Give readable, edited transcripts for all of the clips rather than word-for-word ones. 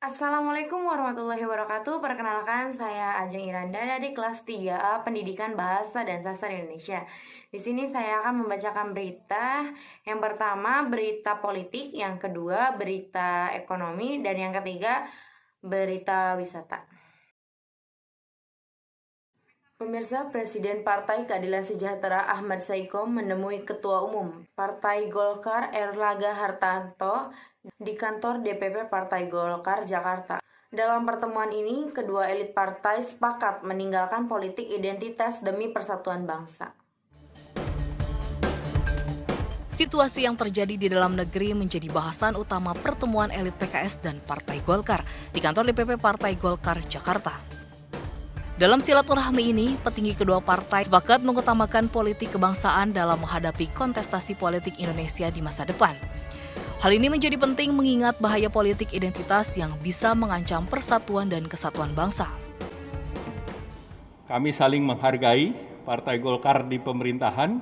Assalamualaikum warahmatullahi wabarakatuh. Perkenalkan, saya Ajeng Iranda dari kelas 3A Pendidikan Bahasa dan Sastra Indonesia. Di sini saya akan membacakan berita. Yang pertama, berita politik, yang kedua, berita ekonomi, dan yang ketiga, berita wisata. Pemirsa, Presiden Partai Keadilan Sejahtera Ahmad Saico menemui Ketua Umum Partai Golkar Erlangga Hartarto di kantor DPP Partai Golkar Jakarta. Dalam pertemuan ini, kedua elit partai sepakat meninggalkan politik identitas demi persatuan bangsa. Situasi yang terjadi di dalam negeri menjadi bahasan utama pertemuan elit PKS dan Partai Golkar di kantor DPP Partai Golkar Jakarta. Dalam silaturahmi ini, petinggi kedua partai sepakat mengutamakan politik kebangsaan dalam menghadapi kontestasi politik Indonesia di masa depan. Hal ini menjadi penting mengingat bahaya politik identitas yang bisa mengancam persatuan dan kesatuan bangsa. Kami saling menghargai Partai Golkar di pemerintahan,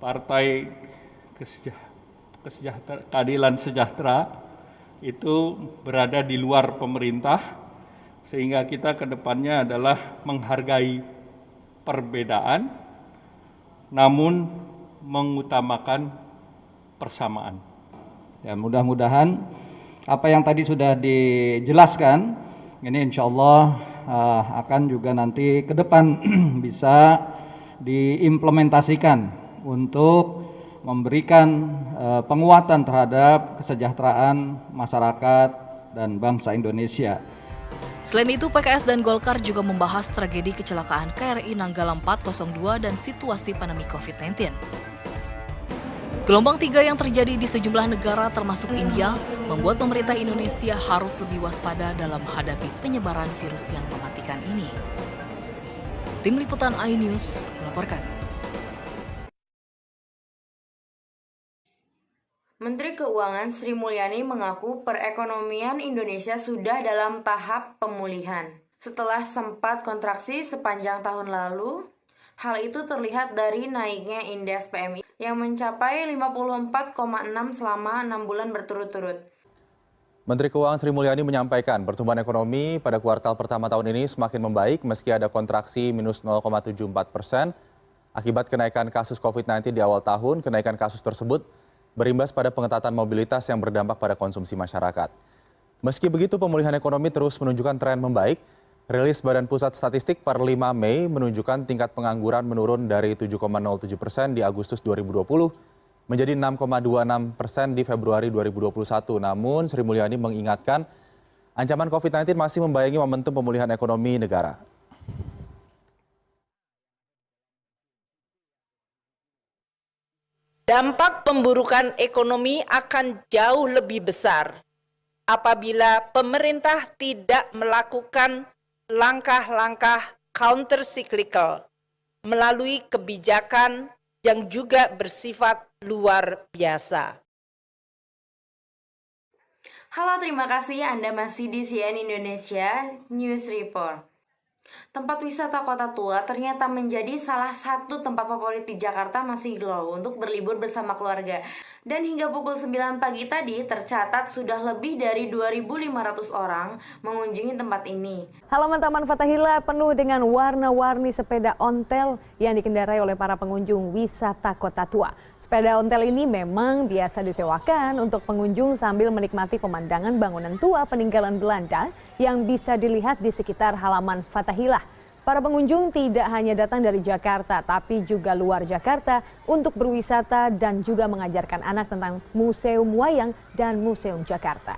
Partai Keadilan Sejahtera itu berada di luar pemerintah, sehingga kita ke depannya adalah menghargai perbedaan, namun mengutamakan persamaan. Ya, mudah-mudahan apa yang tadi sudah dijelaskan, ini insya Allah akan juga nanti ke depan bisa diimplementasikan untuk memberikan penguatan terhadap kesejahteraan masyarakat dan bangsa Indonesia. Selain itu, PKS dan Golkar juga membahas tragedi kecelakaan KRI Nanggala 402 dan situasi pandemi COVID-19. Gelombang 3 yang terjadi di sejumlah negara termasuk India membuat pemerintah Indonesia harus lebih waspada dalam menghadapi penyebaran virus yang mematikan ini. Tim Liputan iNews melaporkan. Menteri Keuangan Sri Mulyani mengaku perekonomian Indonesia sudah dalam tahap pemulihan. Setelah sempat kontraksi sepanjang tahun lalu, hal itu terlihat dari naiknya indeks PMI yang mencapai 54,6 selama 6 bulan berturut-turut. Menteri Keuangan Sri Mulyani menyampaikan pertumbuhan ekonomi pada kuartal pertama tahun ini semakin membaik meski ada kontraksi minus 0,74%. Akibat kenaikan kasus COVID-19 di awal tahun, kenaikan kasus tersebut berimbas pada pengetatan mobilitas yang berdampak pada konsumsi masyarakat. Meski begitu, pemulihan ekonomi terus menunjukkan tren membaik. Rilis Badan Pusat Statistik per 5 Mei menunjukkan tingkat pengangguran menurun dari 7,07% di Agustus 2020 menjadi 6,26% di Februari 2021. Namun, Sri Mulyani mengingatkan ancaman COVID-19 masih membayangi momentum pemulihan ekonomi negara. Dampak pemburukan ekonomi akan jauh lebih besar apabila pemerintah tidak melakukan langkah-langkah counter-cyclical melalui kebijakan yang juga bersifat luar biasa. Halo, terima kasih Anda masih di CNN Indonesia News Report. Tempat wisata Kota Tua ternyata menjadi salah satu tempat favorit di Jakarta masih Glow untuk berlibur bersama keluarga. Dan hingga pukul 9 pagi tadi tercatat sudah lebih dari 2.500 orang mengunjungi tempat ini. Halaman Taman Fathahillah penuh dengan warna-warni sepeda ontel yang dikendarai oleh para pengunjung wisata Kota Tua. Sepeda ontel ini memang biasa disewakan untuk pengunjung sambil menikmati pemandangan bangunan tua peninggalan Belanda yang bisa dilihat di sekitar halaman Fathahillah. Para pengunjung tidak hanya datang dari Jakarta, tapi juga luar Jakarta untuk berwisata dan juga mengajarkan anak tentang Museum Wayang dan Museum Jakarta.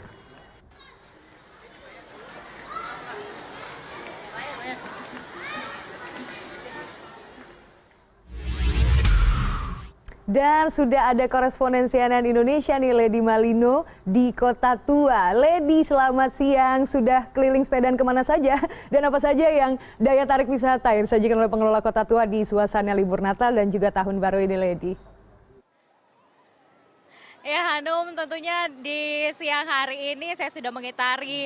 Dan sudah ada koresponden CNN Indonesia nih, Lady Malino di Kota Tua. Lady, selamat siang. Sudah keliling sepedaan kemana saja? Dan apa saja yang daya tarik wisata yang disajikan oleh pengelola Kota Tua di suasana libur Natal dan juga Tahun Baru ini, Lady? Ya Hanum, tentunya di siang hari ini saya sudah mengitari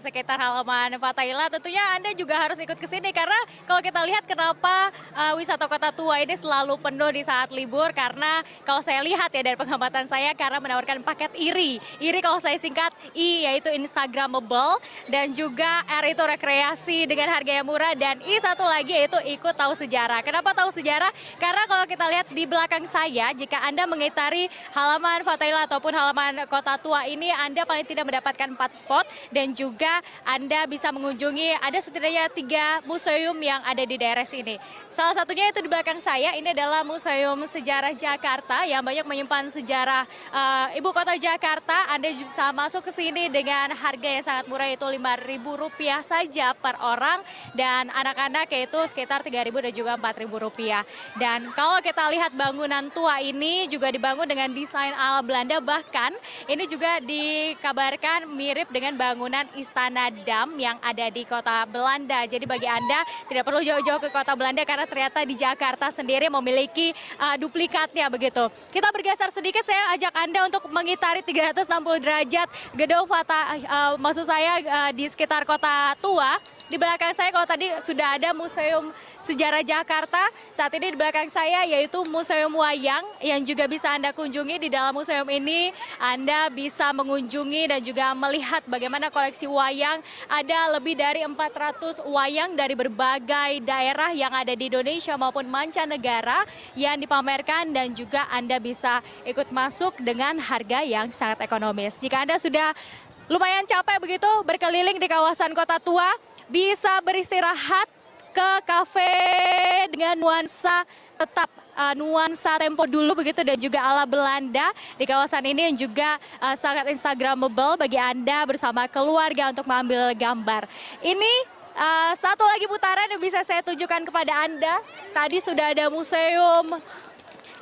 sekitar halaman Fathahillah. Tentunya Anda juga harus ikut ke sini karena kalau kita lihat kenapa wisata Kota Tua ini selalu penuh di saat libur, karena kalau saya lihat ya dari pengamatan saya karena menawarkan paket IRI. IRI kalau saya singkat I yaitu Instagramable, dan juga R itu rekreasi dengan harga yang murah, dan I satu lagi yaitu ikut tahu sejarah. Kenapa tahu sejarah? Karena kalau kita lihat di belakang saya, jika Anda mengitari halaman Fathahillah ataupun halaman Kota Tua ini, Anda paling tidak mendapatkan 4 spot, dan juga Anda bisa mengunjungi ada setidaknya 3 museum yang ada di daerah sini. Salah satunya itu di belakang saya, ini adalah Museum Sejarah Jakarta yang banyak menyimpan sejarah Ibu Kota Jakarta. Anda bisa masuk ke sini dengan harga yang sangat murah, yaitu Rp5.000 saja per orang, dan anak-anak yaitu sekitar Rp3.000 dan juga Rp4.000. Dan kalau kita lihat bangunan tua ini juga dibangun dengan desain ala Belanda, bahkan ini juga dikabarkan mirip dengan bangunan Istana Dam yang ada di kota Belanda. Jadi bagi Anda tidak perlu jauh-jauh ke kota Belanda karena ternyata di Jakarta sendiri memiliki duplikatnya begitu. Kita bergeser sedikit, saya ajak Anda untuk mengitari 360 derajat gedung maksud saya di sekitar Kota Tua. Di belakang saya kalau tadi sudah ada Museum Sejarah Jakarta, saat ini di belakang saya yaitu Museum Wayang yang juga bisa Anda kunjungi. Di dalam museum ini Anda bisa mengunjungi dan juga melihat bagaimana koleksi wayang. Ada lebih dari 400 wayang dari berbagai daerah yang ada di Indonesia maupun mancanegara yang dipamerkan, dan juga Anda bisa ikut masuk dengan harga yang sangat ekonomis. Jika Anda sudah lumayan capek begitu berkeliling di kawasan Kota Tua, bisa beristirahat ke kafe dengan nuansa tetap nuansa tempo dulu begitu, dan juga ala Belanda di kawasan ini, yang juga sangat instagramable bagi Anda bersama keluarga untuk mengambil gambar. Ini satu lagi putaran yang bisa saya tunjukkan kepada Anda. Tadi sudah ada Museum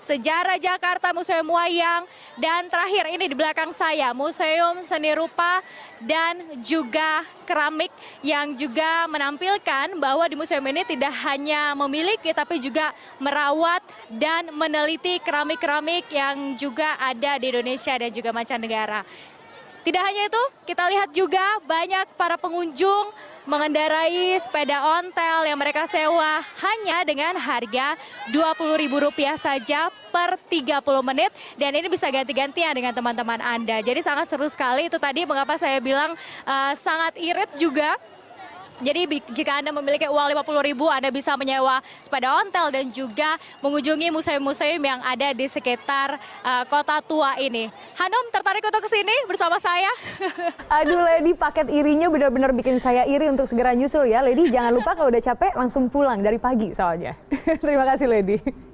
Sejarah Jakarta, Museum Wayang, dan terakhir ini di belakang saya Museum Seni Rupa dan juga Keramik, yang juga menampilkan bahwa di museum ini tidak hanya memiliki tapi juga merawat dan meneliti keramik-keramik yang juga ada di Indonesia dan juga mancanegara. Tidak hanya itu, kita lihat juga banyak para pengunjung mengendarai sepeda ontel yang mereka sewa hanya dengan harga Rp20.000 saja per 30 menit, dan ini bisa ganti-gantian dengan teman-teman Anda. Jadi sangat seru sekali, itu tadi mengapa saya bilang sangat irit juga. Jadi jika Anda memiliki uang Rp50.000, Anda bisa menyewa sepeda ontel dan juga mengunjungi museum-museum yang ada di sekitar Kota Tua ini. Hanum, tertarik untuk kesini bersama saya? Aduh Lady, paket irinya benar-benar bikin saya iri untuk segera nyusul ya. Lady jangan lupa kalau udah capek langsung pulang dari pagi soalnya. Terima kasih Lady.